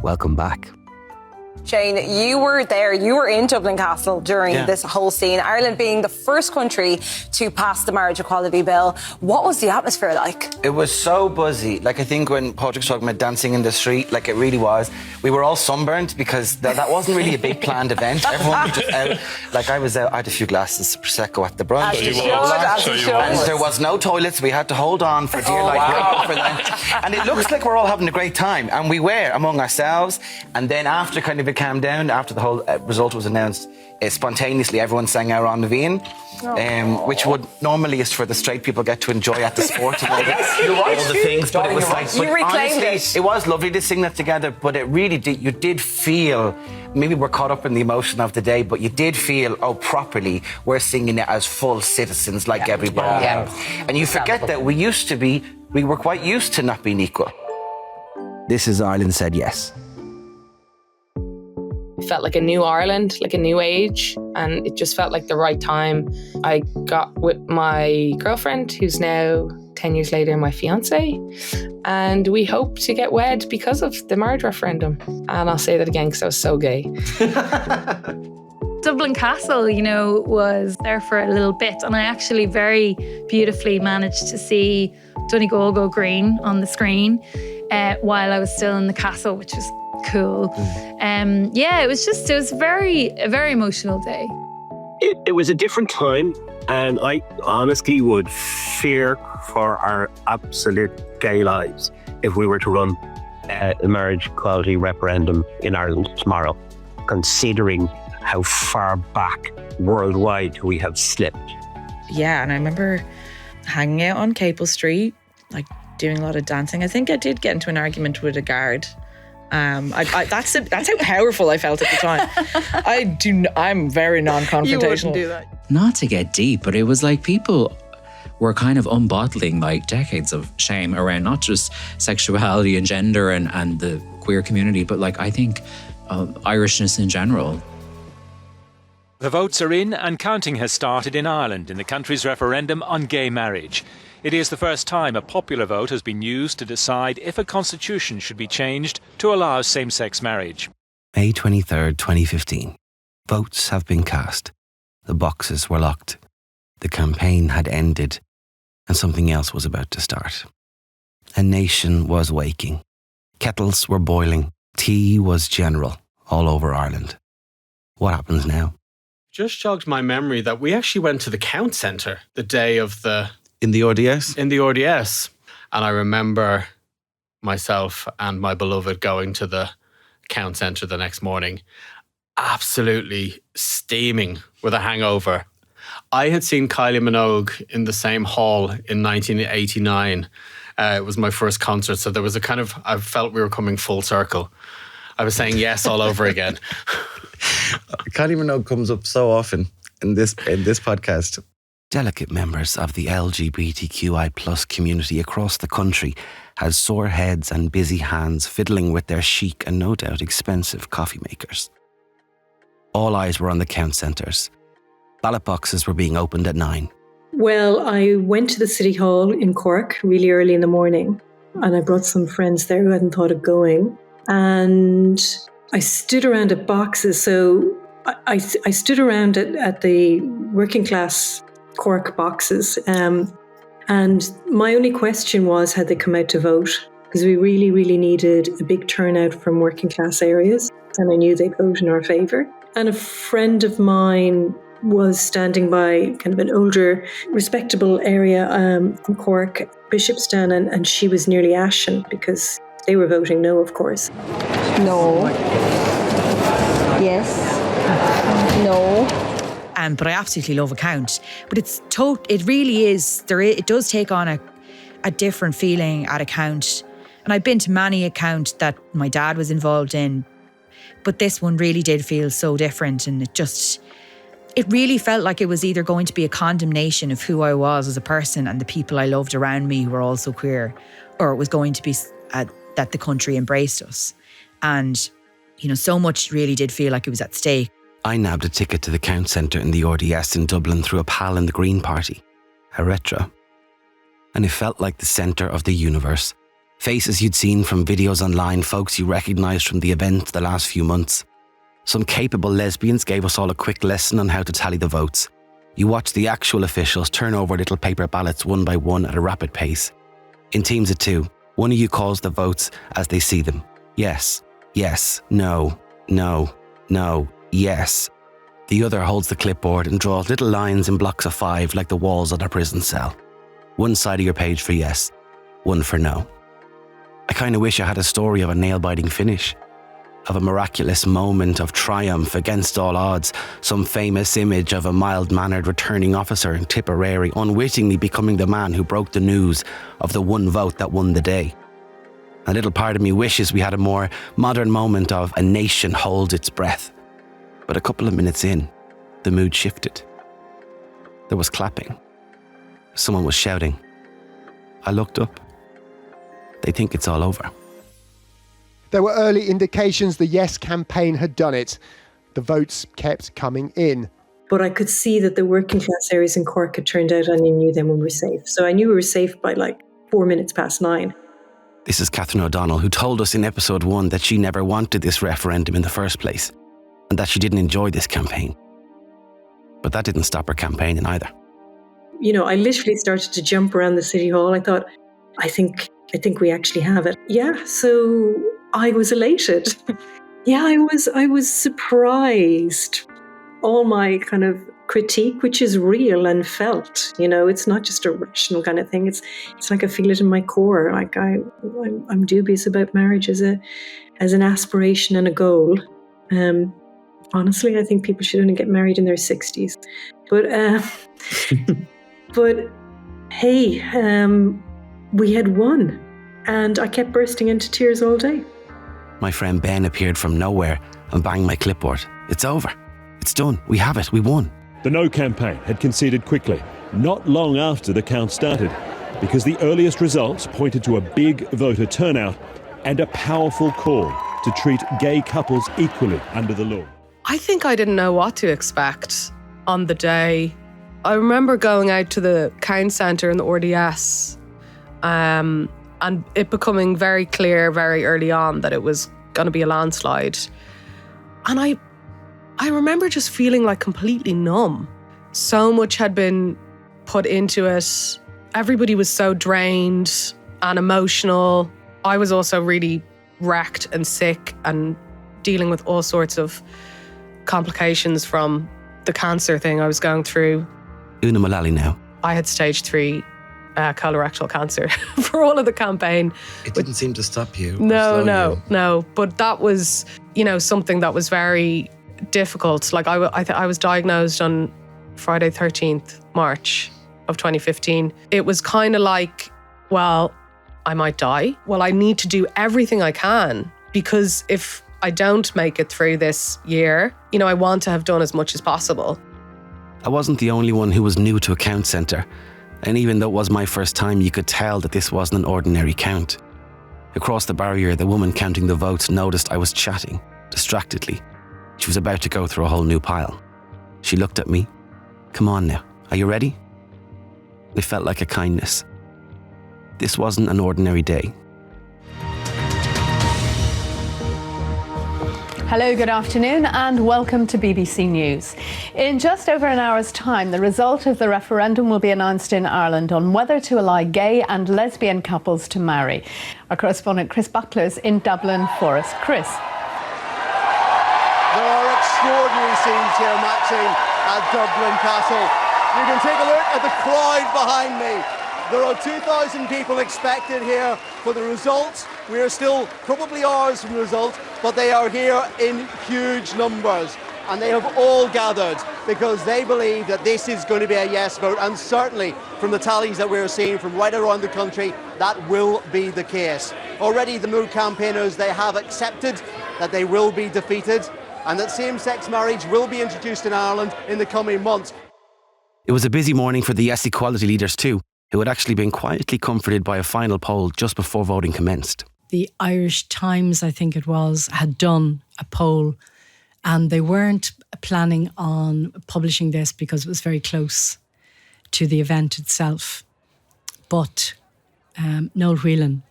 welcome back. Shane, you were there, you were in Dublin Castle during this whole scene, Ireland being the first country to pass the Marriage Equality Bill. What was the atmosphere like? It was so buzzy. Like, I think when Patrick's talking about dancing in the street, like, it really was. We were all sunburnt because that wasn't really a big planned event. Everyone was just out. Like, I was out, I had a few glasses of Prosecco at the brunch. And there was no toilets. We had to hold on for dear life. And it looks like we're all having a great time. And we were among ourselves. And then after kind of it calmed down, after the whole result was announced, spontaneously everyone sang our On the Veen, which would normally is for the straight people get to enjoy at the sport and all the things. But it was like, you reclaimed it. It was lovely to sing that together, but it really did, you did feel, maybe we're caught up in the emotion of the day, but you did feel, properly, we're singing it as full citizens like everybody else. And you forget that we were quite used to not being equal. This is Ireland Said Yes. It felt like a new Ireland, like a new age, and it just felt like the right time. I got with my girlfriend, who's now 10 years later my fiance, and we hope to get wed because of the marriage referendum. And I'll say that again because I was so gay. Dublin Castle, was there for a little bit, and I actually very beautifully managed to see Donegal Green on the screen while I was still in the castle, which was cool. It was a very emotional day. It was a different time, and I honestly would fear for our absolute gay lives if we were to run a marriage equality referendum in Ireland tomorrow, considering how far back worldwide we have slipped. Yeah, and I remember hanging out on Capel Street, like doing a lot of dancing. I think I did get into an argument with a guard. That's how powerful I felt at the time. I'm very non-confrontational. You wouldn't do that. Not to get deep, but it was like people were kind of unbottling like decades of shame around not just sexuality and gender and the queer community, but like I think Irishness in general. The votes are in and counting has started in Ireland in the country's referendum on gay marriage. It is the first time a popular vote has been used to decide if a constitution should be changed to allow same-sex marriage. May 23rd, 2015. Votes have been cast. The boxes were locked. The campaign had ended, and something else was about to start. A nation was waking. Kettles were boiling. Tea was general all over Ireland. What happens now? Just jogged my memory that we actually went to the Count Centre the day of the... In the RDS? In the RDS. And I remember myself and my beloved going to the Count Centre the next morning, absolutely steaming with a hangover. I had seen Kylie Minogue in the same hall in 1989. It was my first concert, so there was I felt we were coming full circle. I was saying yes all over again. Kylie Minogue comes up so often in this podcast. Delicate members of the LGBTQI+ community across the country had sore heads and busy hands fiddling with their chic and no doubt expensive coffee makers. All eyes were on the Count Centres. Ballot boxes were being opened at 9. Well, I went to the City Hall in Cork really early in the morning, and I brought some friends there who hadn't thought of going. And I stood around at boxes. So I stood around at the working class Cork boxes. And my only question was, had they come out to vote? Because we really, really needed a big turnout from working class areas. And I knew they'd vote in our favour. And a friend of mine was standing by kind of an older, respectable area in Cork, Bishopstown, and she was nearly ashen because they were voting no, of course. No. Yes. No. But I absolutely love a count. But it really is, it does take on a different feeling at a count. And I've been to many a count that my dad was involved in, but this one really did feel so different. And it really felt like it was either going to be a condemnation of who I was as a person and the people I loved around me who were also queer, or it was going to be that the country embraced us. And, so much really did feel like it was at stake. I nabbed a ticket to the Count Centre in the RDS in Dublin through a pal in the Green Party, a retro. And it felt like the centre of the universe, Faces you'd seen from videos online, folks you recognised from the event the last few months. Some capable lesbians gave us all a quick lesson on how to tally the votes. You watched the actual officials turn over little paper ballots one by one at a rapid pace. In teams of 2, one of you calls the votes as they see them. Yes, yes, no, no, no, yes. The other holds the clipboard and draws little lines in blocks of 5 like the walls of a prison cell. One side of your page for yes, one for no. I kind of wish I had a story of a nail-biting finish, of a miraculous moment of triumph against all odds, some famous image of a mild-mannered returning officer in Tipperary unwittingly becoming the man who broke the news of the one vote that won the day. A little part of me wishes we had a more modern moment of a nation holds its breath. But a couple of minutes in, the mood shifted. There was clapping. Someone was shouting. I looked up. They think it's all over. There were early indications the Yes campaign had done it. The votes kept coming in. But I could see that the working class areas in Cork had turned out, and I knew then we were safe. So I knew we were safe by 9:04. This is Catherine O'Donnell, who told us in episode 1 that she never wanted this referendum in the first place, and that she didn't enjoy this campaign. But that didn't stop her campaigning either. I literally started to jump around the City Hall. I thought, I think we actually have it. Yeah, so I was elated. Yeah, I was surprised. All my kind of critique, which is real and felt, it's not just a rational kind of thing. It's like I feel it in my core. Like I'm dubious about marriage as an aspiration and a goal. Honestly, I think people should only get married in their 60s. But but hey, we had won, and I kept bursting into tears all day. My friend Ben appeared from nowhere and banged my clipboard. It's over. It's done. We have it. We won. The No campaign had conceded quickly, not long after the count started, because the earliest results pointed to a big voter turnout and a powerful call to treat gay couples equally under the law. I think I didn't know what to expect on the day. I remember going out to the count centre in the RDS and it becoming very clear very early on that it was going to be a landslide. And I remember just feeling completely numb. So much had been put into it. Everybody was so drained and emotional. I was also really wrecked and sick and dealing with all sorts of complications from the cancer thing I was going through. Una Mullally now. I had stage 3 colorectal cancer for all of the campaign. It didn't seem to stop you. No. But that was, something that was very difficult. I was diagnosed on Friday 13th March of 2015. It was kind of like, well, I might die. Well, I need to do everything I can, because if I don't make it through this year, I want to have done as much as possible. I wasn't the only one who was new to a count centre, and even though it was my first time, you could tell that this wasn't an ordinary count. Across the barrier, the woman counting the votes noticed I was chatting, distractedly. She was about to go through a whole new pile. She looked at me. Come on now, are you ready? It felt like a kindness. This wasn't an ordinary day. Hello, good afternoon and welcome to BBC News. In just over an hour's time, the result of the referendum will be announced in Ireland on whether to allow gay and lesbian couples to marry. Our correspondent Chris Buckler's in Dublin for us. Chris. There are extraordinary scenes here, Maxine, at Dublin Castle. You can take a look at the crowd behind me. There are 2,000 people expected here for the results. We are still probably hours from the result, but they are here in huge numbers. And they have all gathered because they believe that this is going to be a yes vote. And certainly from the tallies that we're seeing from right around the country, that will be the case. Already the No campaigners, they have accepted that they will be defeated and that same-sex marriage will be introduced in Ireland in the coming months. It was a busy morning for the Yes Equality leaders too, who had actually been quietly comforted by a final poll just before voting commenced. The Irish Times, I think it was, had done a poll and they weren't planning on publishing this because it was very close to the event itself. But Noel Whelan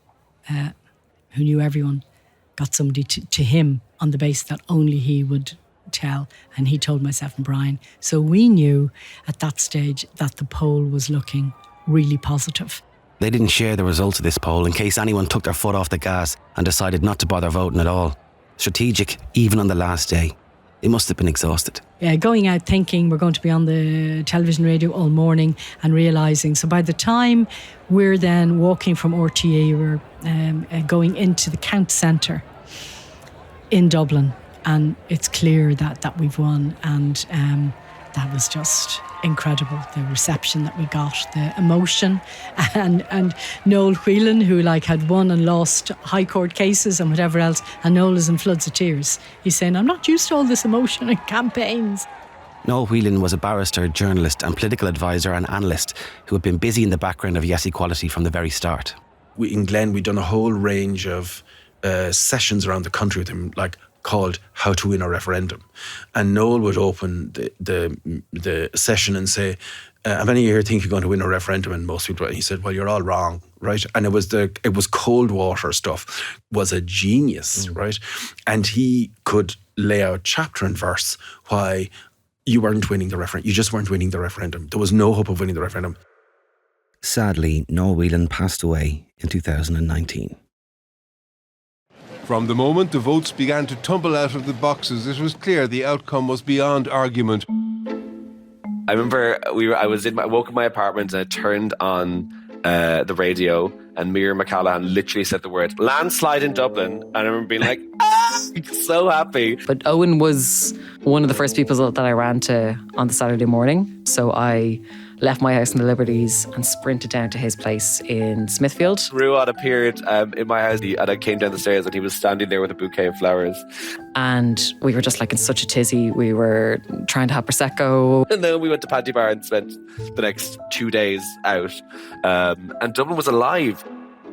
who knew everyone, got somebody to him on the basis that only he would tell, and he told myself and Brian. So we knew at that stage that the poll was looking really positive. They didn't share the results of this poll in case anyone took their foot off the gas and decided not to bother voting at all. Strategic, even on the last day. It must have been exhausted. Going out thinking we're going to be on the television radio all morning and realising. So by the time we're then walking from RTE, we're going into the Count Centre in Dublin, and it's clear that we've won, and that was just incredible. The reception that we got, the emotion, and Noel Whelan, who had won and lost high court cases and whatever else, and Noel is in floods of tears. He's saying, I'm not used to all this emotion in campaigns. Noel Whelan was a barrister, journalist and political advisor and analyst who had been busy in the background of Yes Equality from the very start. In Glen, we'd done a whole range of sessions around the country with him, called How to Win a Referendum. And Noel would open the session and say, how many of you here think you're going to win a referendum? And most people, he said, well, you're all wrong, right? And it was cold water stuff, was a genius, right? And he could lay out chapter and verse why you weren't winning the referendum. You just weren't winning the referendum. There was no hope of winning the referendum. Sadly, Noel Whelan passed away in 2019. From the moment the votes began to tumble out of the boxes, it was clear the outcome was beyond argument. I remember I woke up in my apartment and I turned on the radio, and Mira McCallaghan literally said the word landslide in Dublin, and I remember being like, so happy. But Owen was one of the first people that I ran to on the Saturday morning, so I left my house in the Liberties and sprinted down to his place in Smithfield. Ruad appeared in my house, and I came down the stairs and he was standing there with a bouquet of flowers. And we were just in such a tizzy. We were trying to have Prosecco. And then we went to Panty Bar and spent the next 2 days out. And Dublin was alive.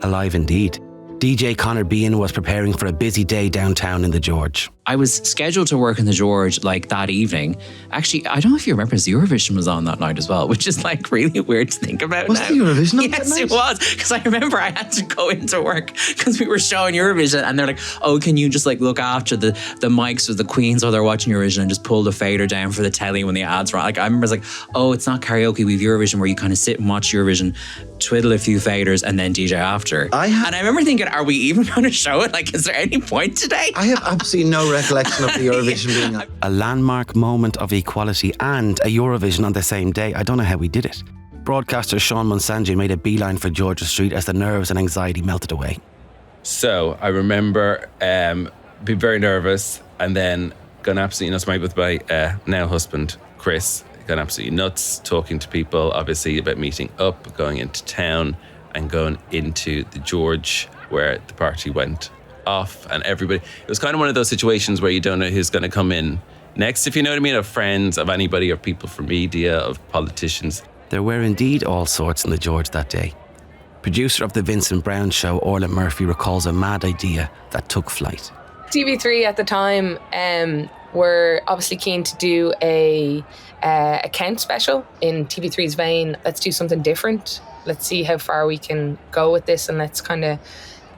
Alive indeed. DJ Conor Behan was preparing for a busy day downtown in the George. I was scheduled to work in the George that evening. Actually, I don't know if you remember, the Eurovision was on that night as well, which is really weird to think about now. Was the Eurovision on Yes, that night? it was. Because I remember I had to go into work because we were showing Eurovision, and they're like, oh, can you just look after the mics or the Queens while they're watching Eurovision and just pull the fader down for the telly when the ads were on. I remember it's oh, it's not karaoke, we have Eurovision where you kind of sit and watch Eurovision, twiddle a few faders and then DJ after. And I remember thinking, are we even going to show it? Is there any point today? I have absolutely no recollection of the Eurovision being on. A landmark moment of equality and a Eurovision on the same day. I don't know how we did it. Broadcaster Sean Monsanji made a beeline for George's Street as the nerves and anxiety melted away. So I remember being very nervous and then going absolutely nuts with my now husband, Chris. Gone absolutely nuts, talking to people, obviously, about meeting up, going into town and going into the George where the party went off, and everybody. It was kind of one of those situations where you don't know who's going to come in next, if you know what I mean, of friends, of anybody, or people from media, of politicians. There were indeed all sorts in the George that day. Producer of the Vincent Brown show, Orla Murphy, recalls a mad idea that took flight. TV3 at the time were obviously keen to do a Count special in TV3's vein. Let's do something different. Let's see how far we can go with this, and let's kind of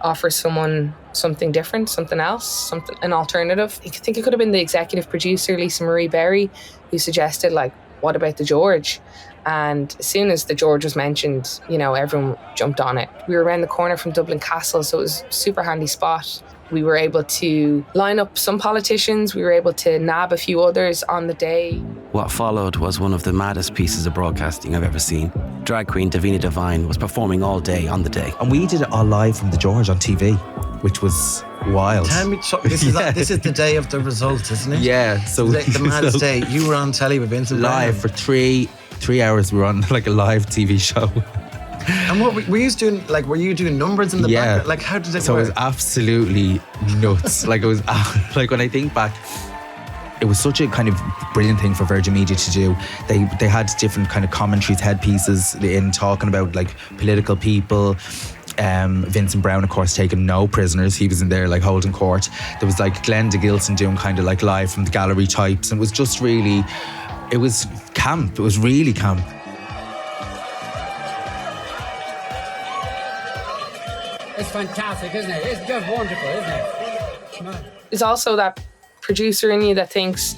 offer someone something different, something else, an alternative. I think it could have been the executive producer, Lisa Marie Berry, who suggested, what about the George? And as soon as the George was mentioned, everyone jumped on it. We were around the corner from Dublin Castle, so it was a super handy spot. We were able to line up some politicians. We were able to nab a few others on the day. What followed was one of the maddest pieces of broadcasting I've ever seen. Drag queen Davina Devine was performing all day on the day. And we did it all live from the George on TV, which was wild. Tell me, this is the day of the results, isn't it? Yeah. So the maddest day. You were on telly with Vincent live for three hours. We were on a live TV show. And what were you doing? Were you doing numbers in the background? How did it work? So it was absolutely nuts. It was when I think back, it was such a kind of brilliant thing for Virgin Media to do. They had different kind of commentaries, headpieces in talking about political people. Vincent Brown, of course, taking no prisoners. He was in there holding court. There was Glenn de Gilson doing kind of live from the gallery types, and it was just really, it was camp. It was really camp. It's fantastic, isn't it? It's just wonderful, isn't it? There's also that producer in you that thinks,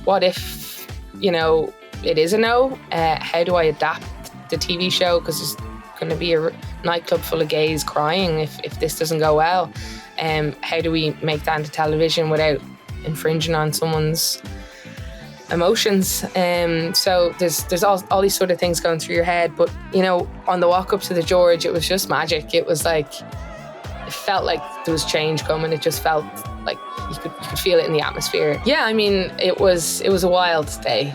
what if, it is a no? How do I adapt the TV show? Because there's going to be a nightclub full of gays crying if this doesn't go well. How do we make that into television without infringing on someone's emotions? So there's all these sort of things going through your head. But, on the walk up to the George, it was just magic. It was like, it felt like there was change coming. It just felt like you could feel it in the atmosphere. Yeah, I mean, it was a wild day.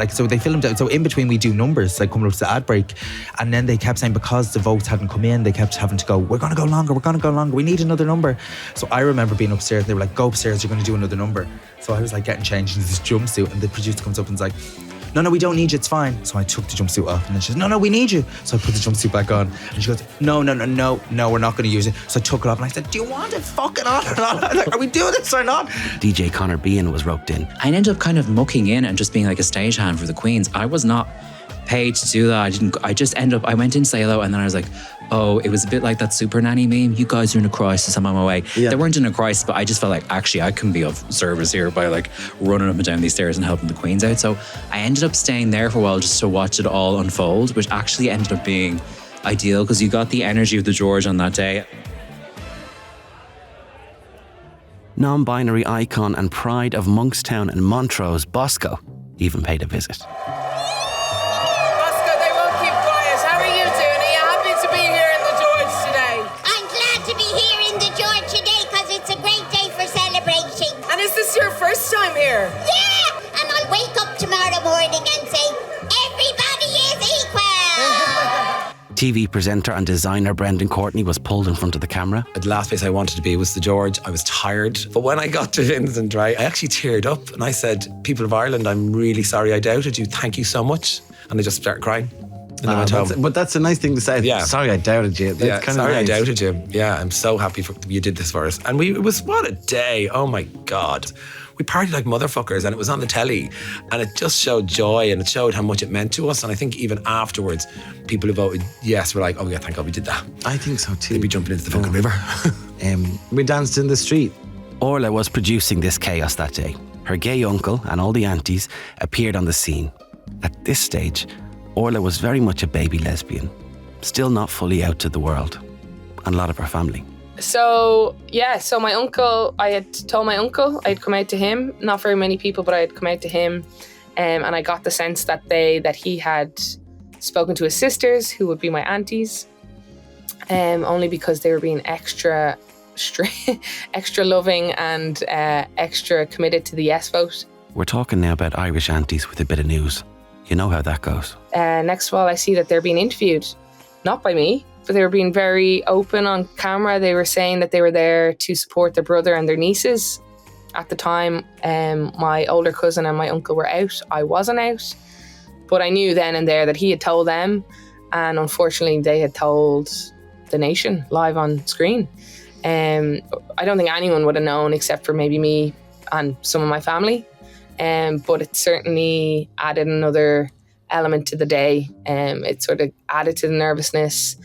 So they filmed it. So in between we do numbers, like coming up to the ad break, and then they kept saying because the votes hadn't come in, they kept having to go, we're going to go longer, we need another number. So I remember being upstairs and they were like, go upstairs, you're going to do another number. So I was like getting changed into this jumpsuit, and the producer comes up and is like, no, we don't need you, it's fine. So I took the jumpsuit off, and then she says, no, we need you. So I put the jumpsuit back on, and she goes, no, we're not going to use it. So I took it off, and I said, do you want it fucking on or not? Like, are we doing this or not? DJ Conor Bean was roped in. I ended up kind of mucking in and just being like a stagehand for the Queens. I was not paid to do that. I went in to say hello, and then I was like, oh, it was a bit like that Super Nanny meme. You guys are in a crisis, I'm on my way. Yeah. They weren't in a crisis, but I just felt like, actually, I can be of service here by like running up and down these stairs and helping the Queens out. So I ended up staying there for a while just to watch it all unfold, which actually ended up being ideal because you got the energy of the George on that day. Non-binary icon and pride of Monkstown and Montrose, Bosco, even paid a visit. Your first time here? Yeah! And I'll wake up tomorrow morning and say, everybody is equal! TV presenter and designer Brendan Courtney was pulled in front of the camera. The last place I wanted to be was the George. I was tired. But when I got to Vincent, right, I actually teared up and I said, people of Ireland, I'm really sorry I doubted you. Thank you so much. And I just started crying. And I went home. But that's a nice thing to say. Yeah. Sorry I doubted you. That's kind of sorry nice. I doubted you. Yeah, I'm so happy you did this for us. And it was, what a day. Oh my God. We partied like motherfuckers, and it was on the telly, and it just showed joy, and it showed how much it meant to us. And I think even afterwards, people who voted yes were like, oh yeah, thank God we did that. I think so too. They'd be jumping into the fucking river. We danced in the street. Orla was producing this chaos that day. Her gay uncle and all the aunties appeared on the scene. At this stage, Orla was very much a baby lesbian, still not fully out to the world, and a lot of her family. So my uncle, I had told my uncle I'd come out to him. Not very many people, but I had come out to him. And I got the sense that he had spoken to his sisters, who would be my aunties, only because they were being extra loving and extra committed to the yes vote. We're talking now about Irish aunties with a bit of news. You know how that goes. Next of all, I see that they're being interviewed, not by me, but they were being very open on camera. They were saying that they were there to support their brother and their nieces. At the time, my older cousin and my uncle were out. I wasn't out. But I knew then and there that he had told them. And unfortunately, they had told the nation live on screen. I don't think anyone would have known except for maybe me and some of my family. But it certainly added another element to the day. It sort of added to the nervousness.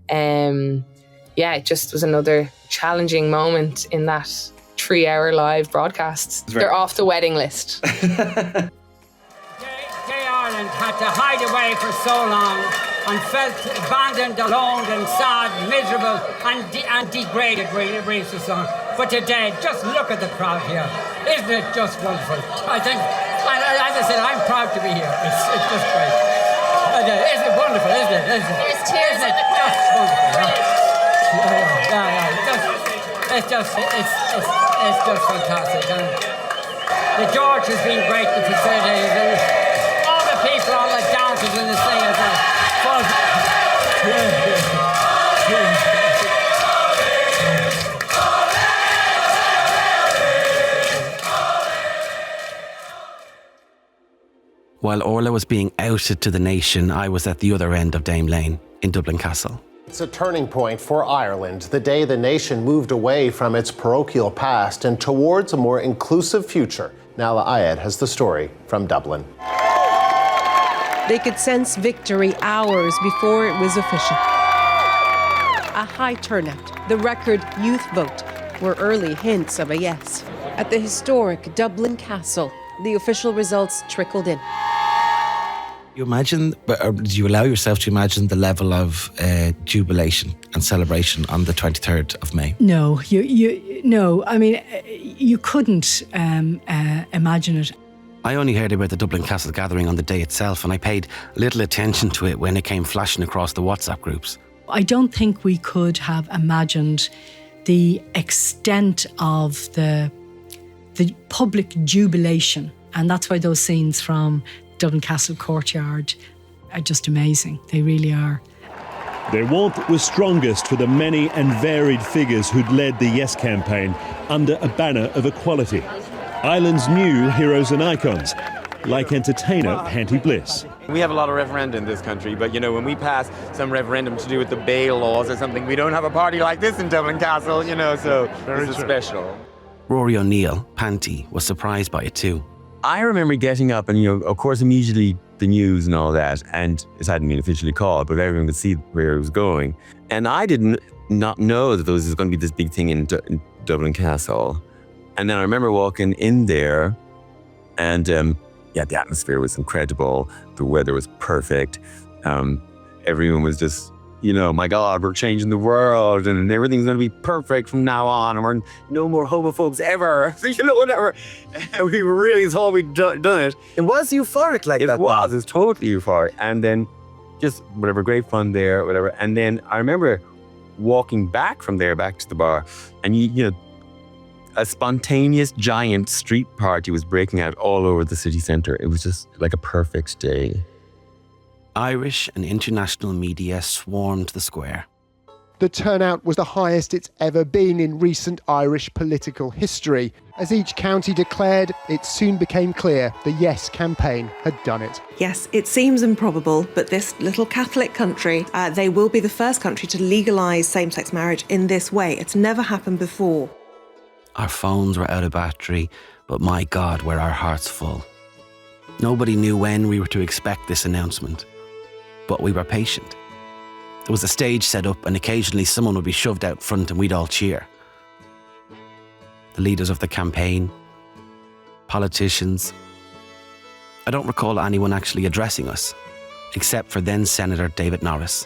It just was another challenging moment in that 3-hour live broadcast. They're off the wedding list. Gay Ireland had to hide away for so long and felt abandoned, alone and sad, miserable and degraded, really so long. But today, just look at the crowd here. Isn't it just wonderful? I think, as I said, I'm proud to be here. It's just great. Isn't it wonderful, isn't it? There's tears in the crowd. It's just fantastic. And the George has been great, the facilities, and all the people, all the dancers and the singers are full. While Orla was being outed to the nation, I was at the other end of Dame Lane in Dublin Castle. It's a turning point for Ireland, the day the nation moved away from its parochial past and towards a more inclusive future. Nala Ayed has the story from Dublin. They could sense victory hours before it was official. a high turnout. The record youth vote were early hints of a yes. At the historic Dublin Castle, the official results trickled in. You imagine, or did you allow yourself to imagine the level of jubilation and celebration on the 23rd of May? No, no. I mean, you couldn't imagine it. I only heard about the Dublin Castle gathering on the day itself, and I paid little attention to it when it came flashing across the WhatsApp groups. I don't think we could have imagined the extent of the public jubilation, and that's why those scenes from Dublin Castle courtyard are just amazing. They really are. Their warmth was strongest for the many and varied figures who'd led the Yes campaign under a banner of equality. Ireland's new heroes and icons, like entertainer Panty Bliss. We have a lot of referenda in this country, but you know, when we pass some referendum to do with the bail laws or something, we don't have a party like this in Dublin Castle, you know, so this is special. Rory O'Neill, Panty, was surprised by it too. I remember getting up and, you know, of course, immediately the news and all that, and it hadn't been officially called, but everyone could see where it was going. And I did not know that there was going to be this big thing in Dublin Castle. And then I remember walking in there and, the atmosphere was incredible. The weather was perfect. Everyone was just, you know, my God, we're changing the world and everything's going to be perfect from now on. And we're no more homophobes ever. You know, whatever. And we really thought we'd done it. It was euphoric like that. It was totally euphoric. And then just whatever, great fun there, whatever. And then I remember walking back from there, back to the bar, and you know, a spontaneous giant street party was breaking out all over the city centre. It was just like a perfect day. Irish and international media swarmed the square. The turnout was the highest it's ever been in recent Irish political history. As each county declared, it soon became clear the Yes campaign had done it. Yes, it seems improbable, but this little Catholic country, they will be the first country to legalise same-sex marriage in this way. It's never happened before. Our phones were out of battery, but my God, were our hearts full. Nobody knew when we were to expect this announcement, but we were patient. There was a stage set up, and occasionally someone would be shoved out front and we'd all cheer. The leaders of the campaign, politicians. I don't recall anyone actually addressing us, except for then Senator David Norris.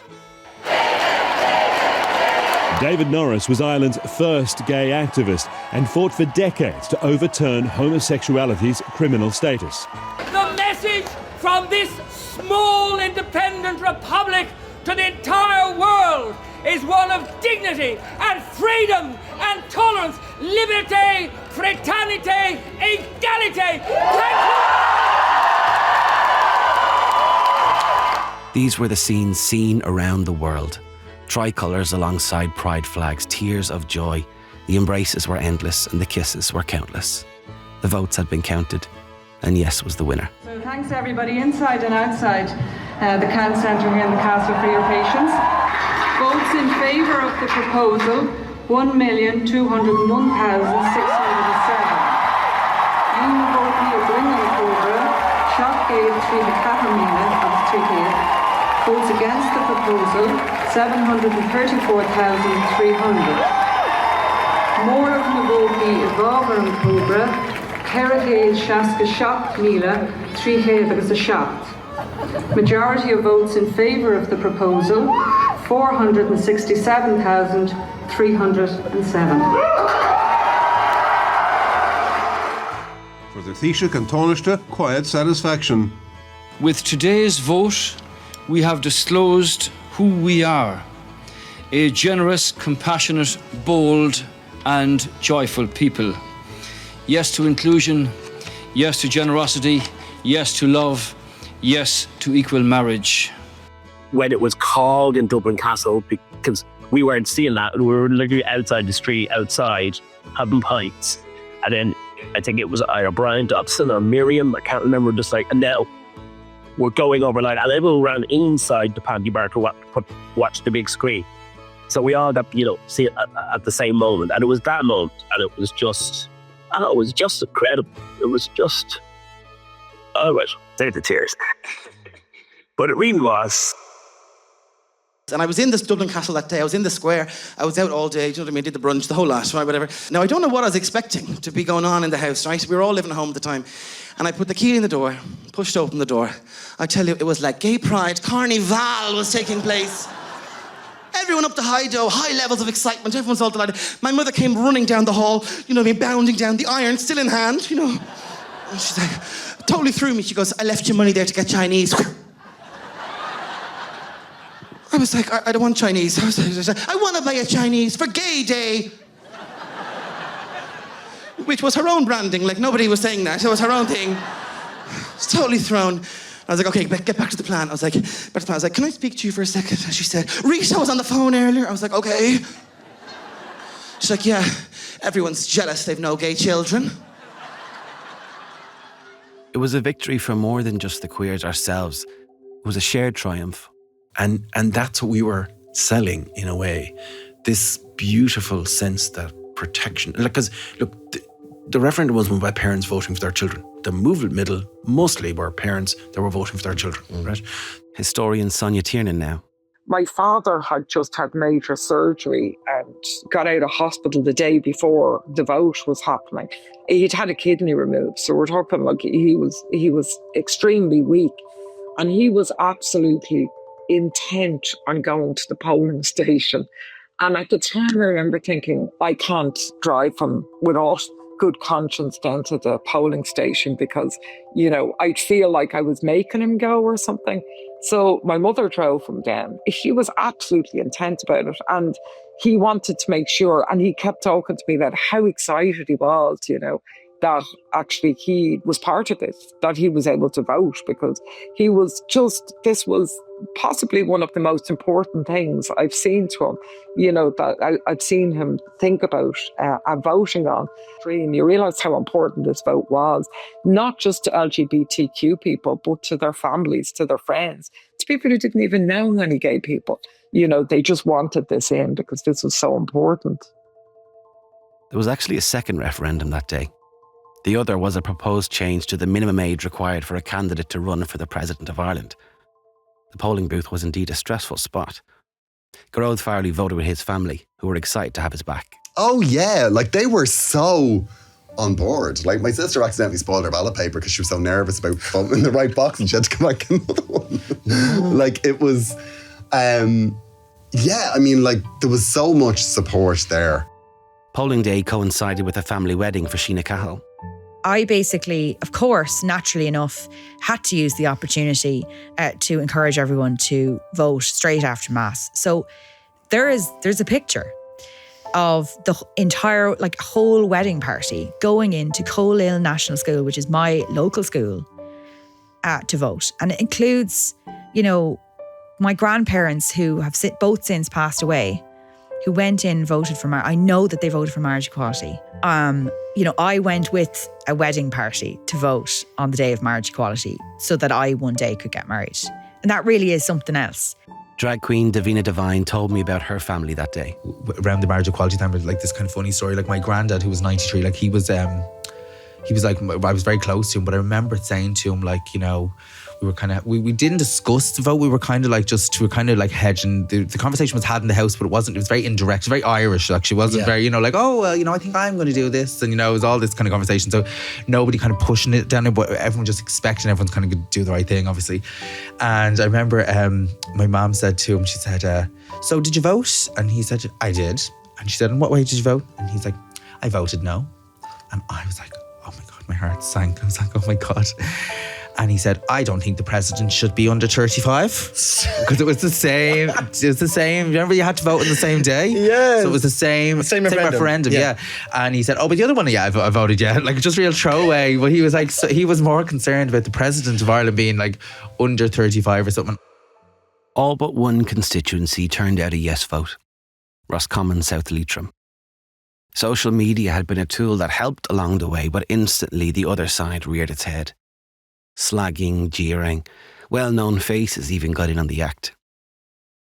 David Norris was Ireland's first gay activist and fought for decades to overturn homosexuality's criminal status. The message from this small independent republic to the entire world is one of dignity and freedom and tolerance, liberté, fraternité, égalité. These were the scenes seen around the world. Tricolours alongside pride flags, tears of joy. The embraces were endless and the kisses were countless. The votes had been counted, and Yes was the winner. So thanks to everybody inside and outside the Count Centre here in the Castle for your patience. Votes in favour of the proposal, 1,201,607. Vótaí a bhfuin an córa, 7,340 of 3,000. Votes against the proposal, 734,300. More of na vótaí a bhábhar an córa, 467,000, 3,000 agus a seacht. Majority of votes in favour of the proposal, 467,307. For the Taoiseach and Taoiseach, quiet satisfaction. With today's vote, we have disclosed who we are. A generous, compassionate, bold and joyful people. Yes to inclusion, yes to generosity, yes to love, yes to equal marriage. When it was called in Dublin Castle, because we weren't seeing that, we were literally outside the street, outside, having pints. And then I think it was either Brian Dobson or Miriam, I can't remember, just like, and now we're going over like, and everyone ran inside the Panty Bar to watch the big screen. So we all got, you know, see it at the same moment. And it was that moment, and it was just, it was just incredible. It was just, oh, right, there's the tears. But it really was. And I was in this Dublin Castle that day. I was in the square. I was out all day. Do you know what I mean? Did the brunch, the whole lot, right? Whatever. Now, I don't know what I was expecting to be going on in the house, right? We were all living at home at the time. And I put the key in the door, pushed open the door. I tell you, it was like gay pride. Carnival was taking place. Everyone up to high levels of excitement. Everyone's all delighted. My mother came running down the hall, you know what I mean, bounding down, the iron still in hand, you know. And she's like, totally threw me. She goes, I left you money there to get Chinese. I was like, I don't want Chinese. I was like, I want to buy a Chinese for Gay Day. Which was her own branding, like nobody was saying that. It was her own thing. It's totally thrown. I was like, okay, get back to the plan. I was like, can I speak to you for a second? And she said, Rita was on the phone earlier. I was like, okay. She's like, yeah, everyone's jealous they've no gay children. It was a victory for more than just the queers ourselves. It was a shared triumph. And that's what we were selling in a way. This beautiful sense that protection. Because, look, the referendum was by parents voting for their children. The movement middle mostly were parents that were voting for their children, right? Historian Sonia Tiernan now. My father had just had major surgery and got out of hospital the day before the vote was happening. He'd had a kidney removed, so we're talking like he was extremely weak, and he was absolutely intent on going to the polling station. And at the time, I remember thinking, I can't drive him without good conscience down to the polling station because, you know, I'd feel like I was making him go or something. So my mother drove him down. She was absolutely intent about it. And he wanted to make sure, and he kept talking to me about how excited he was, you know, that actually he was part of this, that he was able to vote, because he was just, this was possibly one of the most important things I've seen to him, you know, that I've seen him think about voting on. And you realise how important this vote was, not just to LGBTQ people, but to their families, to their friends, to people who didn't even know any gay people. You know, they just wanted this in because this was so important. There was actually a second referendum that day. The other was a proposed change to the minimum age required for a candidate to run for the President of Ireland. The polling booth was indeed a stressful spot. Gearóid Farley voted with his family, who were excited to have his back. Oh yeah, like they were so on board. Like my sister accidentally spoiled her ballot paper because she was so nervous about voting in the right box and she had to come back another one. Like it was, yeah, I mean like there was so much support there. Polling day coincided with a family wedding for Sheena Cahill. I basically, of course, naturally enough, had to use the opportunity to encourage everyone to vote straight after Mass. So there's a picture of the entire, like, whole wedding party going into Coleraine National School, which is my local school, to vote. And it includes, you know, my grandparents who have both since passed away, who went in and voted for I know that they voted for marriage equality. You know, I went with a wedding party to vote on the day of marriage equality so that I one day could get married. And that really is something else. Drag queen Davina Devine told me about her family that day. Around the marriage equality time, like this kind of funny story. Like my granddad, who was 93, like he was like, I was very close to him, but I remember saying to him, like, you know, we were kind of, we didn't discuss the vote. We were kind of like hedging. The conversation was had in the house, but it was very indirect, very Irish. Like she wasn't very, you know, like, oh, well, you know, I think I'm going to do this. And, you know, it was all this kind of conversation. So nobody kind of pushing it down, but everyone just expecting everyone's kind of going to do the right thing, obviously. And I remember my mom said to him, she said, so did you vote? And he said, I did. And she said, in what way did you vote? And he's like, I voted no. And I was like, oh my God, my heart sank. I was like, oh my God. And he said, I don't think the president should be under 35. Because it was the same. It was the same. Remember you had to vote on the same day? Yeah. So it was the same referendum. Yeah. And he said, oh, but the other one, yeah, I voted, yeah. Like just real throwaway. But he was like, so he was more concerned about the president of Ireland being like under 35 or something. All but one constituency turned out a yes vote. Roscommon, South Leitrim. Social media had been a tool that helped along the way, but instantly the other side reared its head. Slagging, jeering, well-known faces even got in on the act.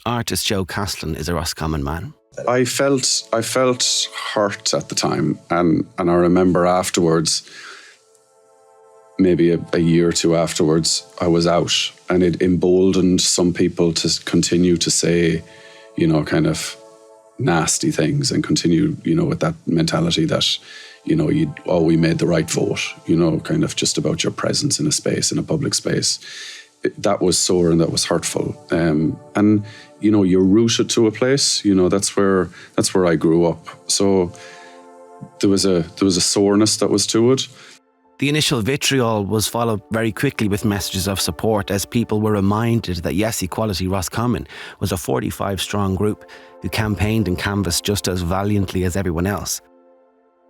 Artist Joe Caslin is a Roscommon man. I felt hurt at the time, and I remember afterwards maybe a year or two afterwards, I was out, and it emboldened some people to continue to say, kind of nasty things and continue, with that mentality that, we made the right vote, kind of just about your presence in a space, in a public space. That was sore and that was hurtful. And, you're rooted to a place, that's where I grew up. So there was a soreness that was to it. The initial vitriol was followed very quickly with messages of support as people were reminded that Yes Equality Roscommon was a 45-strong group who campaigned and canvassed just as valiantly as everyone else.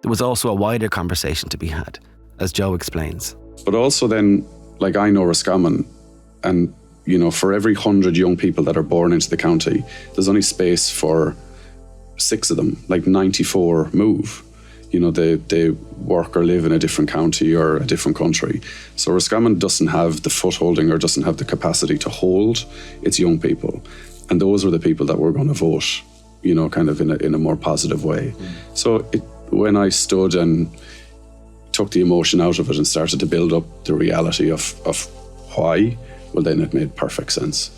There was also a wider conversation to be had, as Joe explains. But also then, I know Roscommon, and, for every 100 young people that are born into the county, there's only space for 6 of them, 94 move. They work or live in a different county or a different country. So Roscommon doesn't have the footholding or doesn't have the capacity to hold its young people. And those were the people that were going to vote, kind of in a more positive way. So when I stood and took the emotion out of it and started to build up the reality of why, well, then it made perfect sense.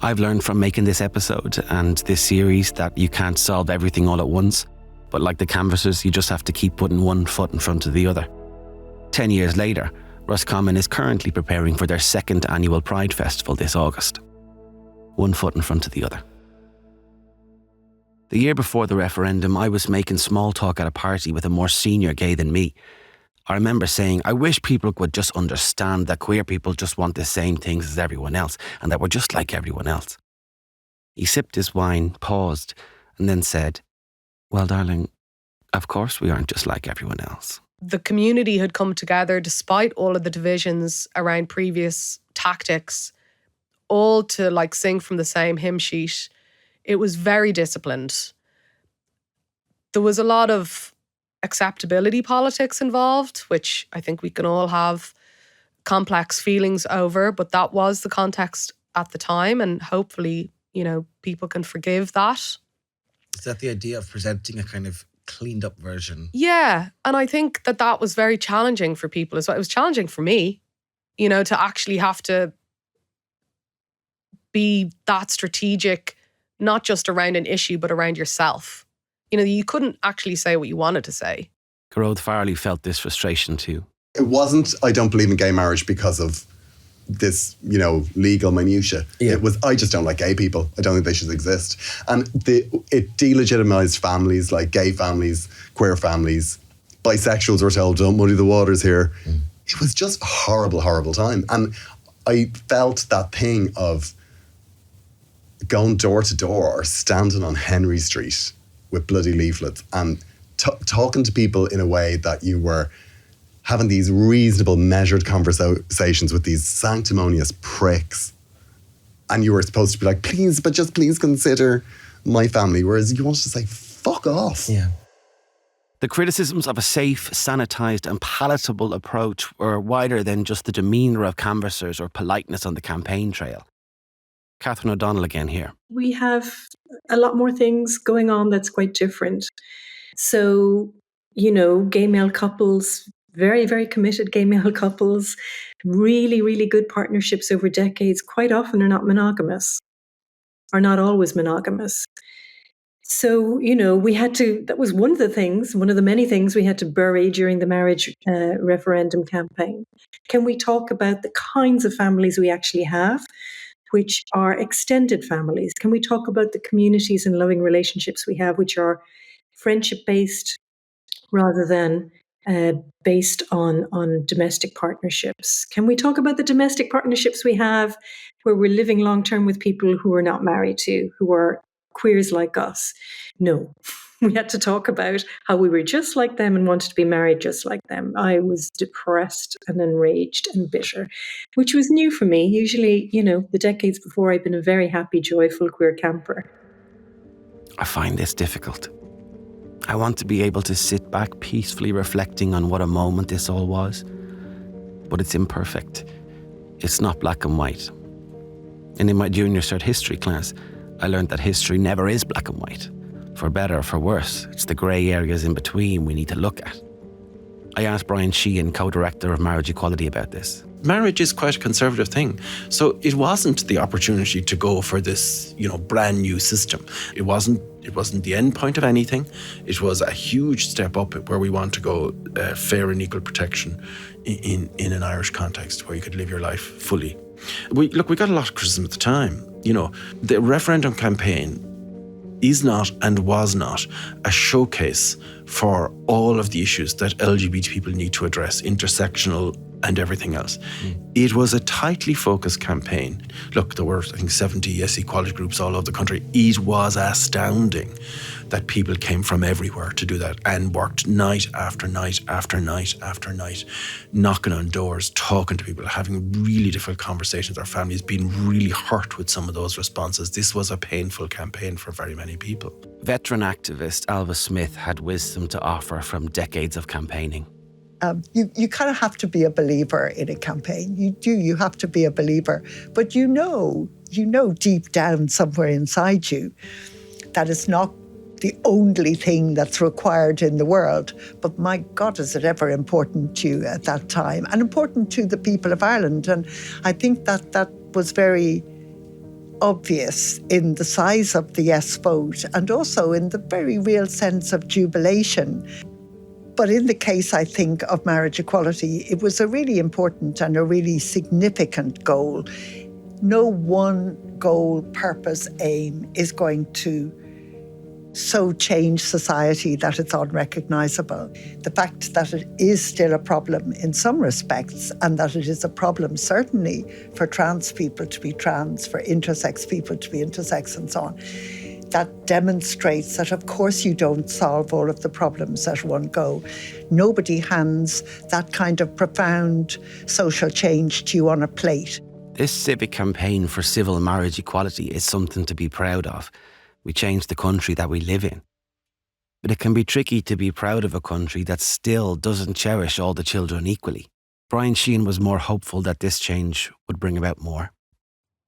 I've learned from making this episode and this series that you can't solve everything all at once. But like the canvassers, you just have to keep putting one foot in front of the other. 10 years later, Roscommon is currently preparing for their second annual Pride Festival this August. One foot in front of the other. The year before the referendum, I was making small talk at a party with a more senior gay than me. I remember saying, I wish people would just understand that queer people just want the same things as everyone else and that we're just like everyone else. He sipped his wine, paused, and then said, well, darling, of course we aren't just like everyone else. The community had come together despite all of the divisions around previous tactics, all to sing from the same hymn sheet. It was very disciplined. There was a lot of acceptability politics involved, which I think we can all have complex feelings over, but that was the context at the time, and hopefully, people can forgive that. Is that the idea of presenting a kind of cleaned up version? Yeah. And I think that was very challenging for people as well. It was challenging for me, to actually have to be that strategic, not just around an issue, but around yourself. You couldn't actually say what you wanted to say. Garode Farley felt this frustration too. It wasn't, I don't believe in gay marriage because of this, legal minutiae. Yeah. It was, I just don't like gay people. I don't think they should exist. And it delegitimized families, like gay families, queer families. Bisexuals were told, don't muddy the waters here. It was just a horrible, horrible time. And I felt that thing of going door to door or standing on Henry Street with bloody leaflets and talking to people in a way that you were having these reasonable, measured conversations with these sanctimonious pricks. And you were supposed to be like, please consider my family. Whereas you wanted to say, fuck off. Yeah. The criticisms of a safe, sanitised and palatable approach were wider than just the demeanour of canvassers or politeness on the campaign trail. Catherine O'Donnell again here. We have a lot more things going on that's quite different. So, gay male couples, very, very committed gay male couples, really, really good partnerships over decades, quite often are not monogamous, are not always monogamous. So, we had to, that was one of the many things we had to bury during the marriage referendum campaign. Can we talk about the kinds of families we actually have, which are extended families? Can we talk about the communities and loving relationships we have, which are friendship-based rather than based on domestic partnerships? Can we talk about the domestic partnerships we have where we're living long-term with people who are not married to, who are queers like us? No. We had to talk about how we were just like them and wanted to be married just like them. I was depressed and enraged and bitter, which was new for me. Usually, the decades before, I'd been a very happy, joyful queer camper. I find this difficult. I want to be able to sit back peacefully reflecting on what a moment this all was. But it's imperfect. It's not black and white. And in my junior cert history class, I learned that history never is black and white. For better or for worse, it's the grey areas in between we need to look at. I asked Brian Sheehan, co-director of Marriage Equality, about this. Marriage is quite a conservative thing. So it wasn't the opportunity to go for this, brand new system. It wasn't the end point of anything. It was a huge step up where we want to go fair and equal protection in an Irish context where you could live your life fully. We got a lot of criticism at the time. The referendum campaign is not and was not a showcase for all of the issues that LGBT people need to address, intersectional and everything else. It was a tightly focused campaign. Look, there were, I think, 70 equality groups all over the country. It was astounding that people came from everywhere to do that and worked night after night after night after night, knocking on doors, talking to people, having really difficult conversations with their families, being really hurt with some of those responses. This was a painful campaign for very many people. Veteran activist Alva Smith had wisdom to offer from decades of campaigning. You kind of have to be a believer in a campaign. You have to be a believer. But you know deep down somewhere inside you that it's not the only thing that's required in the world. But my God, is it ever important to you at that time and important to the people of Ireland? And I think that was very obvious in the size of the yes vote and also in the very real sense of jubilation. But in the case, I think, of marriage equality, it was a really important and a really significant goal. No one goal, purpose, aim is going to so change society that it's unrecognisable. The fact that it is still a problem in some respects and that it is a problem certainly for trans people to be trans, for intersex people to be intersex and so on, that demonstrates that, of course, you don't solve all of the problems at one go. Nobody hands that kind of profound social change to you on a plate. This civic campaign for civil marriage equality is something to be proud of. We changed the country that we live in. But it can be tricky to be proud of a country that still doesn't cherish all the children equally. Brian Sheehan was more hopeful that this change would bring about more.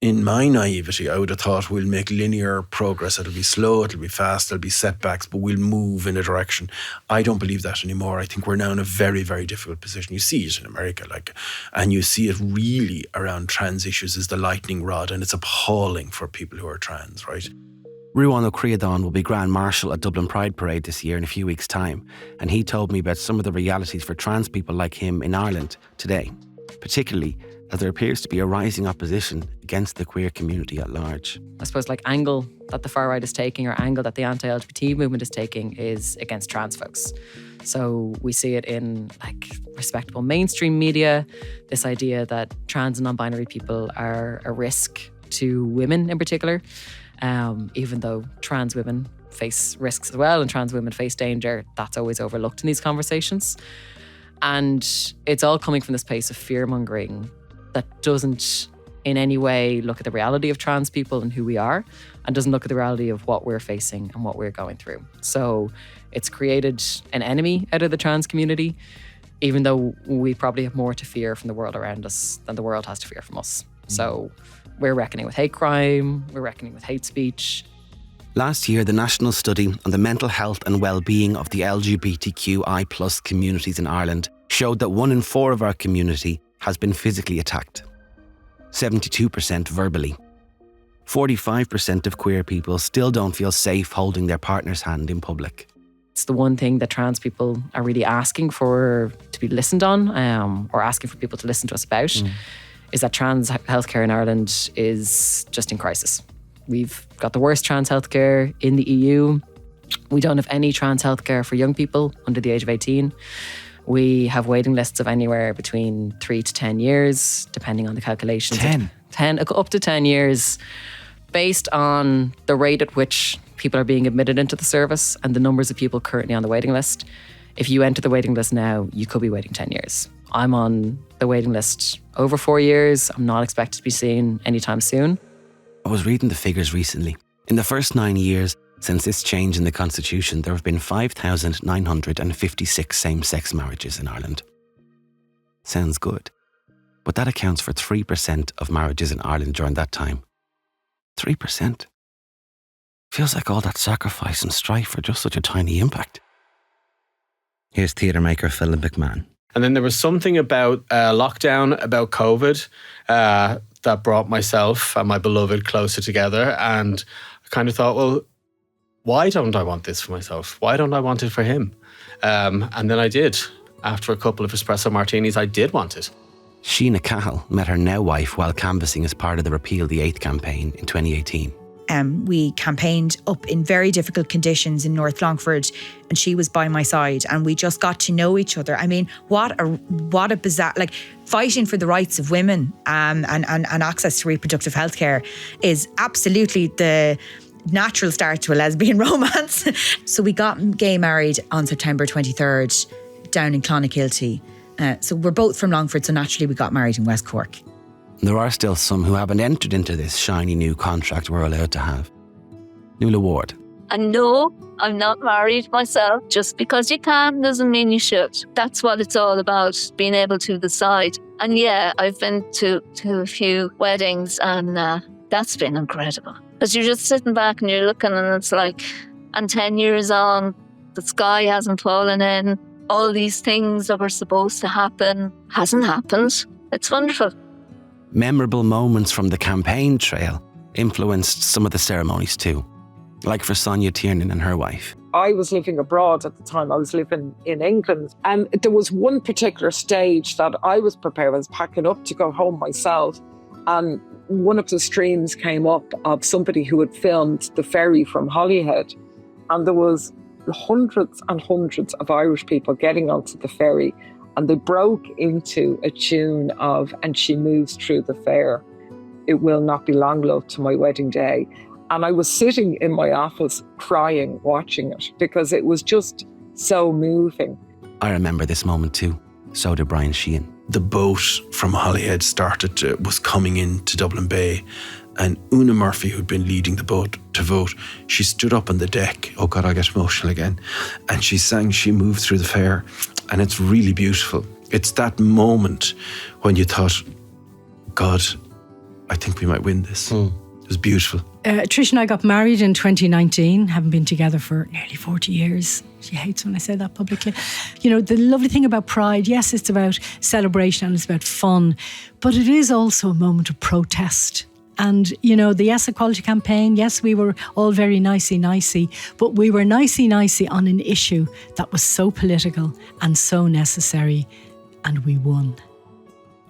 In my naivety, I would have thought we'll make linear progress. It'll be slow, it'll be fast, there'll be setbacks, but we'll move in a direction. I don't believe that anymore. I think we're now in a very, very difficult position. You see it in America, and you see it really around trans issues as the lightning rod, and it's appalling for people who are trans, right? Ruan O'Creadon will be Grand Marshal at Dublin Pride Parade this year in a few weeks' time, and he told me about some of the realities for trans people like him in Ireland today, particularly as there appears to be a rising opposition against the queer community at large. I suppose angle that the far right is taking or angle that the anti-LGBT movement is taking is against trans folks. So we see it in respectable mainstream media, this idea that trans and non-binary people are a risk to women in particular, even though trans women face risks as well and trans women face danger, that's always overlooked in these conversations. And it's all coming from this place of fear-mongering that doesn't in any way look at the reality of trans people and who we are, and doesn't look at the reality of what we're facing and what we're going through. So it's created an enemy out of the trans community, even though we probably have more to fear from the world around us than the world has to fear from us. So we're reckoning with hate crime, we're reckoning with hate speech. Last year, the national study on the mental health and well-being of the LGBTQI+ communities in Ireland showed that 1 in 4 of our community has been physically attacked, 72% verbally. 45% of queer people still don't feel safe holding their partner's hand in public. It's the one thing that trans people are really asking for to be listened on, or asking for people to listen to us about, is that trans healthcare in Ireland is just in crisis. We've got the worst trans healthcare in the EU. We don't have any trans healthcare for young people under the age of 18. We have waiting lists of anywhere between 3 to 10 years, depending on the calculations. 10, up to 10 years, based on the rate at which people are being admitted into the service and the numbers of people currently on the waiting list. If you enter the waiting list now, you could be waiting 10 years. I'm on the waiting list over 4 years. I'm not expected to be seen anytime soon. I was reading the figures recently. In the first 9 years since this change in the Constitution, there have been 5,956 same-sex marriages in Ireland. Sounds good, but that accounts for 3% of marriages in Ireland during that time. 3%? Feels like all that sacrifice and strife for just such a tiny impact. Here's theatre maker Philip McMahon. And then there was something about lockdown, about COVID, that brought myself and my beloved closer together. And I kind of thought, well, why don't I want this for myself? Why don't I want it for him? And then I did. After a couple of espresso martinis, I did want it. Sheena Cahill met her now wife while canvassing as part of the Repeal the 8th campaign in 2018. We campaigned up in very difficult conditions in North Longford, and she was by my side, and we just got to know each other. I mean, what a bizarre, like, fighting for the rights of women and access to reproductive health care is absolutely the natural start to a lesbian romance. So we got gay married on September 23rd down in Clonakilty. So we're both from Longford, so naturally we got married in West Cork. There are still some who haven't entered into this shiny new contract we're allowed to have. Nuala Ward. And no, I'm not married myself. Just because you can doesn't mean you should. That's what it's all about, being able to decide. And yeah, I've been to a few weddings, and that's been incredible. Because you're just sitting back and you're looking, and it's like, and 10 years on, the sky hasn't fallen in. All these things that were supposed to happen hasn't happened. It's wonderful. Memorable moments from the campaign trail influenced some of the ceremonies too, like for Sonia Tiernan and her wife. I was living abroad at the time. I was living in England. And there was one particular stage that I was prepared. I was packing up to go home myself. And one of the streams came up of somebody who had filmed the ferry from Holyhead. And there was hundreds and hundreds of Irish people getting onto the ferry. And they broke into a tune of "And She Moves Through the Fair. It will not be long, love, to my wedding day." And I was sitting in my office crying, watching it, because it was just so moving. I remember this moment too. So did Brian Sheehan. The boat from Holyhead was coming into Dublin Bay, and Una Murphy, who'd been leading the boat to vote, she stood up on the deck. Oh God, I get emotional again. And she sang "She Moved Through the Fair." And it's really beautiful. It's that moment when you thought, God, I think we might win this. It was beautiful. Trish and I got married in 2019, haven't been together for nearly 40 years. She hates when I say that publicly. You know, the lovely thing about Pride, yes, it's about celebration and it's about fun, but it is also a moment of protest. And, you know, the Yes Equality campaign, yes, we were all very nicey, but we were nicey on an issue that was so political and so necessary, and we won.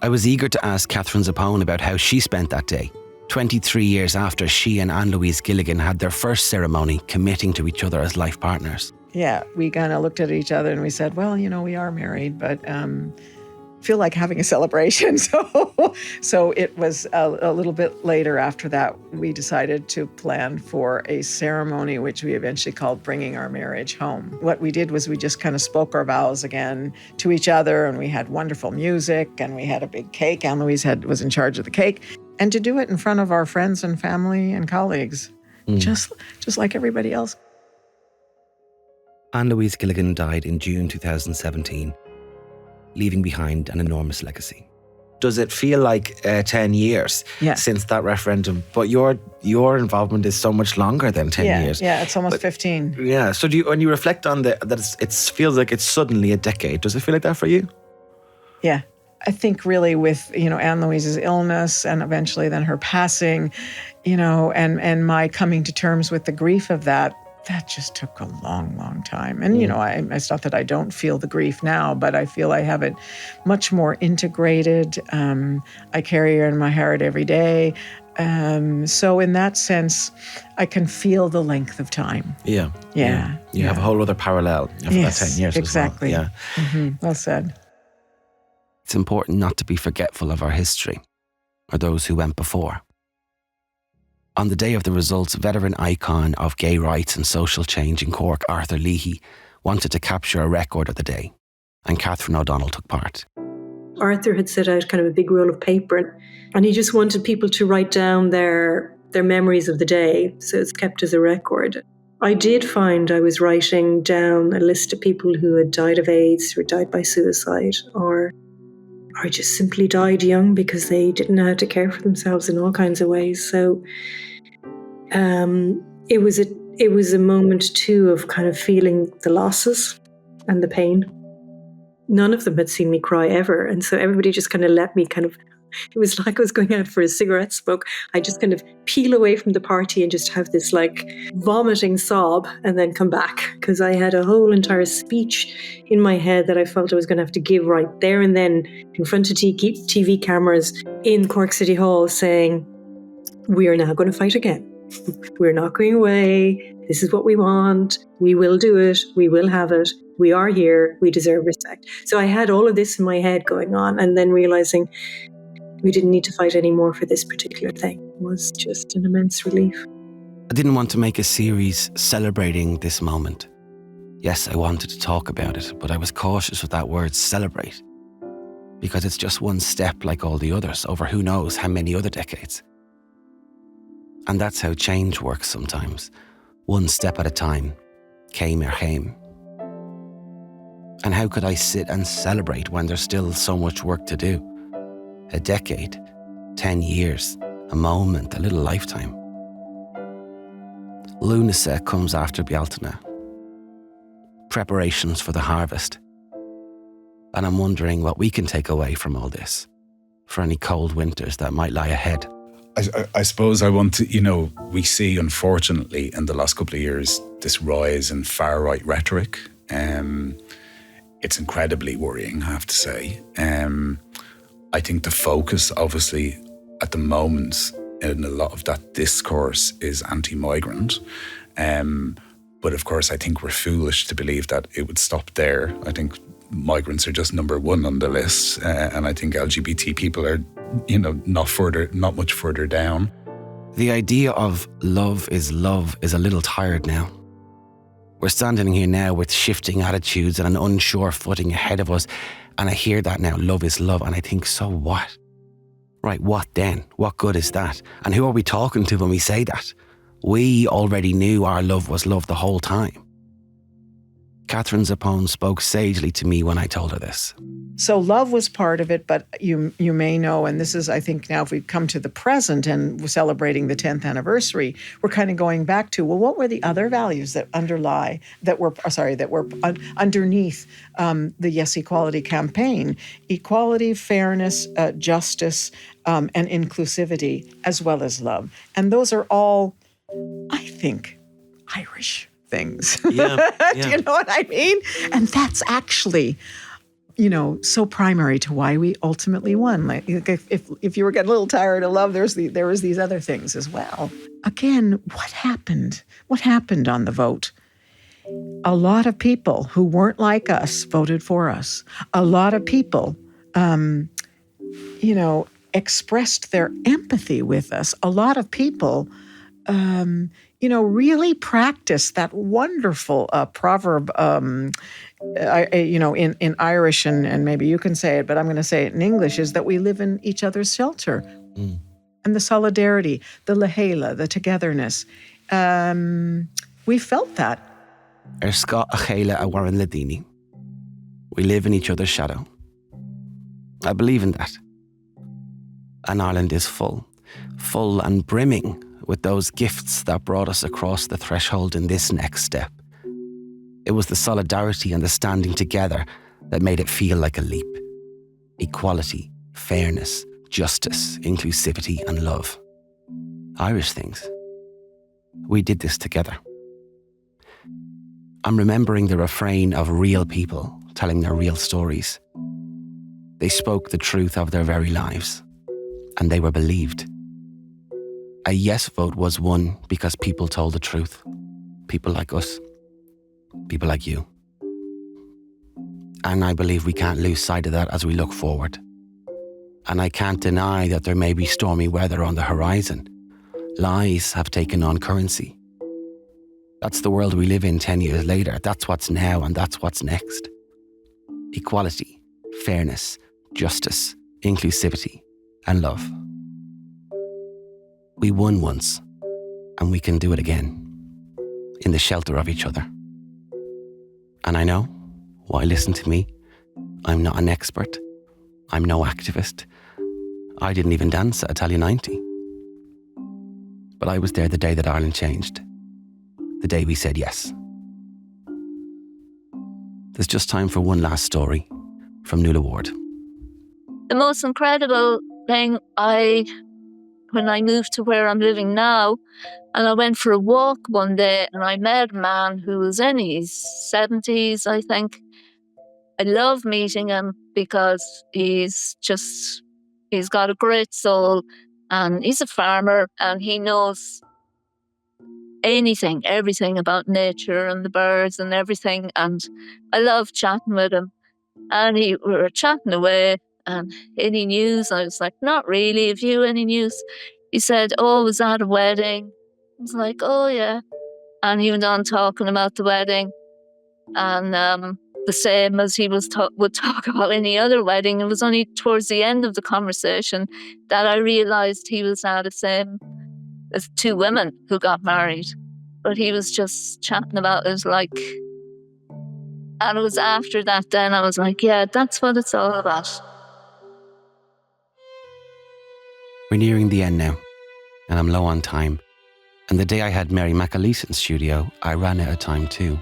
I was eager to ask Catherine Zappone about how she spent that day, 23 years after she and Anne-Louise Gilligan had their first ceremony committing to each other as life partners. Yeah, we kind of looked at each other and we said, well, you know, we are married, but feel like having a celebration. So it was a little bit later after that, we decided to plan for a ceremony, which we eventually called Bringing Our Marriage Home. What we did was we just kind of spoke our vows again to each other, and we had wonderful music, and we had a big cake. Anne-Louise was in charge of the cake. And to do it in front of our friends and family and colleagues, just like everybody else. Anne-Louise Gilligan died in June 2017. Leaving behind an enormous legacy. Does it feel like 10 years since that referendum? But your involvement is so much longer than 10 years. Yeah, it's almost 15. Yeah. So when you reflect on that, it feels like it's suddenly a decade. Does it feel like that for you? Yeah. I think really with, you know, Anne-Louise's illness and eventually then her passing, you know, and my coming to terms with the grief of that just took a long, long time. And, you know, it's not that I don't feel the grief now, but I feel I have it much more integrated. I carry her in my heart every day. So in that sense, I can feel the length of time. Yeah. You have a whole other parallel for that 10 years exactly. as well. Yeah. Mm-hmm. Well said. It's important not to be forgetful of our history or those who went before. On the day of the results, veteran icon of gay rights and social change in Cork, Arthur Leahy, wanted to capture a record of the day, and Catherine O'Donnell took part. Arthur had set out kind of a big roll of paper, and he just wanted people to write down their memories of the day, so it's kept as a record. I did find I was writing down a list of people who had died of AIDS, who had died by suicide, or just simply died young because they didn't know how to care for themselves in all kinds of ways. So it was a moment too of kind of feeling the losses and the pain. none of them had seen me cry ever. And so everybody just kind of let me it was like I was going out for a cigarette smoke. I just kind of peel away from the party and just have this like vomiting sob and then come back, because I had a whole entire speech in my head that I felt I was going to have to give right there and then in front of TV cameras in Cork City Hall, saying, we are now going to fight again. We're not going away. This is what we want. We will do it. We will have it. We are here. We deserve respect. So I had all of this in my head going on, and then realizing we didn't need to fight anymore for this particular thing was just an immense relief. I didn't want to make a series celebrating this moment. Yes, I wanted to talk about it, but I was cautious with that word celebrate, because it's just one step like all the others over who knows how many other decades. And that's how change works sometimes. One step at a time, came or came. And how could I sit and celebrate when there's still so much work to do? A decade, 10 years, a moment, a little lifetime. Lunasa comes after Bealtaine. Preparations for the harvest. And I'm wondering what we can take away from all this for any cold winters that might lie ahead. I suppose I want to, we see, unfortunately, in the last couple of years, this rise in far-right rhetoric. It's incredibly worrying, I have to say. I think the focus, obviously, at the moment, in a lot of that discourse is anti-migrant. But of course, I think we're foolish to believe that it would stop there. I think migrants are just number one on the list. And I think LGBT people are, not much further down. The idea of love is a little tired now. We're standing here now with shifting attitudes and an unsure footing ahead of us. And I hear that now, love is love. And I think, so what? Right, what then? What good is that? And who are we talking to when we say that? We already knew our love was love the whole time. Catherine Zappone spoke sagely to me when I told her this. So love was part of it, but you may know, and this is, I think now if we come to the present and we're celebrating the 10th anniversary, we're kind of going back to, well, what were the other values that were underneath the Yes Equality campaign? Equality, fairness, justice, and inclusivity, as well as love. And those are all, I think, Irish things. Yeah. Do you know what I mean? And that's actually, so primary to why we ultimately won. Like, if you were getting a little tired of love, there was these other things as well. Again, what happened? What happened on the vote? A lot of people who weren't like us voted for us. A lot of people, expressed their empathy with us. A lot of people, really practiced that wonderful proverb, in Irish, and maybe you can say it, but I'm going to say it in English, is that we live in each other's shelter. Mm. And the solidarity, the lehéla, the togetherness. We felt that. Scott a chéile a Warren Ladini. We live in each other's shadow. I believe in that. And Ireland is full and brimming with those gifts that brought us across the threshold in this next step. It was the solidarity and the standing together that made it feel like a leap. Equality, fairness, justice, inclusivity, and love. Irish things. We did this together. I'm remembering the refrain of real people telling their real stories. They spoke the truth of their very lives, and they were believed. A yes vote was won because people told the truth. People like us. People like you. And I believe we can't lose sight of that as we look forward. And I can't deny that there may be stormy weather on the horizon. Lies have taken on currency. That's the world we live in 10 years later. That's what's now and that's what's next. Equality, fairness, justice, inclusivity, and love. We won once, and we can do it again, in the shelter of each other. And I know, why listen to me? I'm not an expert. I'm no activist. I didn't even dance at Italia 90. But I was there the day that Ireland changed. The day we said yes. There's just time for one last story, from Nuala Ward. The most incredible thing, when I moved to where I'm living now, and I went for a walk one day and I met a man who was in his 70s, I think. I love meeting him because he's got a great soul, and he's a farmer and he knows everything about nature and the birds and everything. And I love chatting with him. And we were chatting away, and any news? I was like, not really. Have you any news? He said, oh, I was at a wedding. I was like, oh yeah. And he went on talking about the wedding. And the same as he would talk about any other wedding. It was only towards the end of the conversation that I realised he was now the same as two women who got married. But he was just chatting about it like... And it was after that then I was like, yeah, that's what it's all about. We're nearing the end now, and I'm low on time. And the day I had Mary McAleese in studio, I ran out of time too.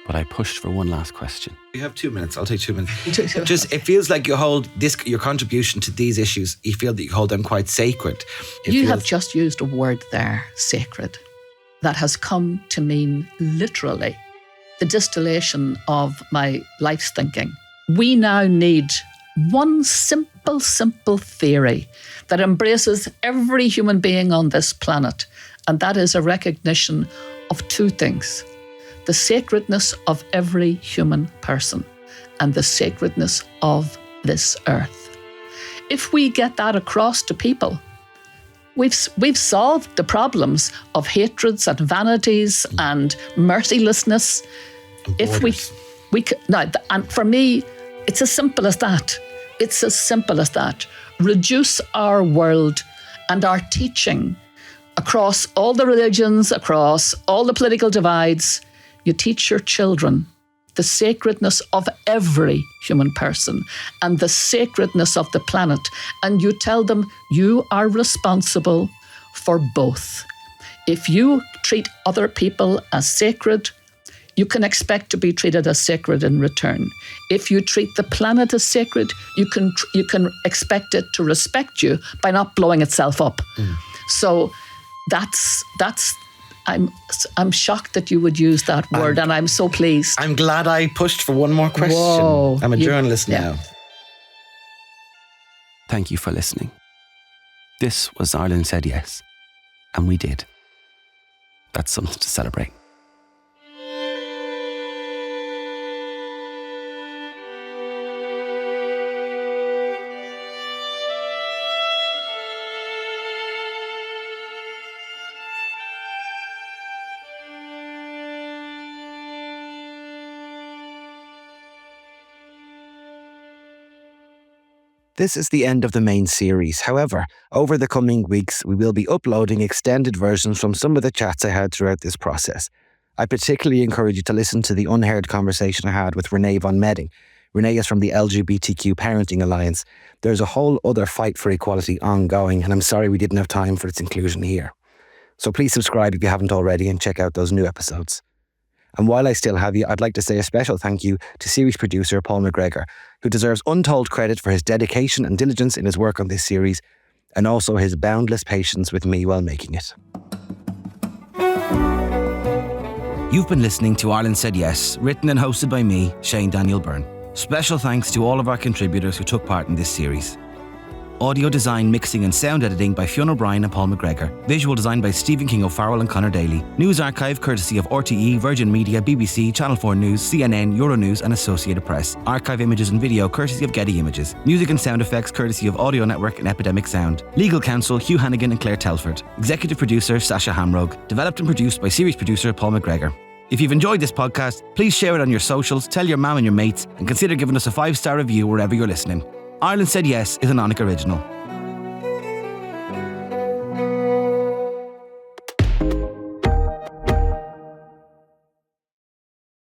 But I pushed for one last question. You have 2 minutes. I'll take 2 minutes. Just, it feels like you hold your contribution to these issues, you feel that you hold them quite sacred. You have just used a word there, sacred, that has come to mean literally the distillation of my life's thinking. We now need one simple theory that embraces every human being on this planet, and that is a recognition of two things: the sacredness of every human person and the sacredness of this earth. If we get that across to people, we've solved the problems of hatreds and vanities and mercilessness. If we could, now, and for me, it's as simple as that. It's as simple as that. Reduce our world and our teaching across all the religions, across all the political divides. You teach your children the sacredness of every human person and the sacredness of the planet. And you tell them you are responsible for both. If you treat other people as sacred, you can expect to be treated as sacred in return. If you treat the planet as sacred, you can expect it to respect you by not blowing itself up. So that's. I'm shocked that you would use that word, and I'm so pleased. I'm glad I pushed for one more question. Whoa, I'm a journalist now. Thank you for listening. This was Ireland Said Yes, and we did. That's something to celebrate. This is the end of the main series. However, over the coming weeks, we will be uploading extended versions from some of the chats I had throughout this process. I particularly encourage you to listen to the unheard conversation I had with Renee von Medding. Renee is from the LGBTQ Parenting Alliance. There's a whole other fight for equality ongoing, and I'm sorry we didn't have time for its inclusion here. So please subscribe if you haven't already and check out those new episodes. And while I still have you, I'd like to say a special thank you to series producer Paul McGregor, who deserves untold credit for his dedication and diligence in his work on this series, and also his boundless patience with me while making it. You've been listening to Ireland Said Yes, written and hosted by me, Shane Daniel Byrne. Special thanks to all of our contributors who took part in this series. Audio design, mixing and sound editing by Fionn O'Brien and Paul McGregor. Visual design by Stephen King O'Farrell and Conor Daly. News archive courtesy of RTE, Virgin Media, BBC, Channel 4 News, CNN, Euronews and Associated Press. Archive images and video courtesy of Getty Images. Music and sound effects courtesy of Audio Network and Epidemic Sound. Legal counsel Hugh Hannigan and Claire Telford. Executive producer Sasha Hamrogue. Developed and produced by series producer Paul McGregor. If you've enjoyed this podcast, please share it on your socials, tell your mum and your mates, and consider giving us a 5-star review wherever you're listening. Ireland Said Yes is an Onic original.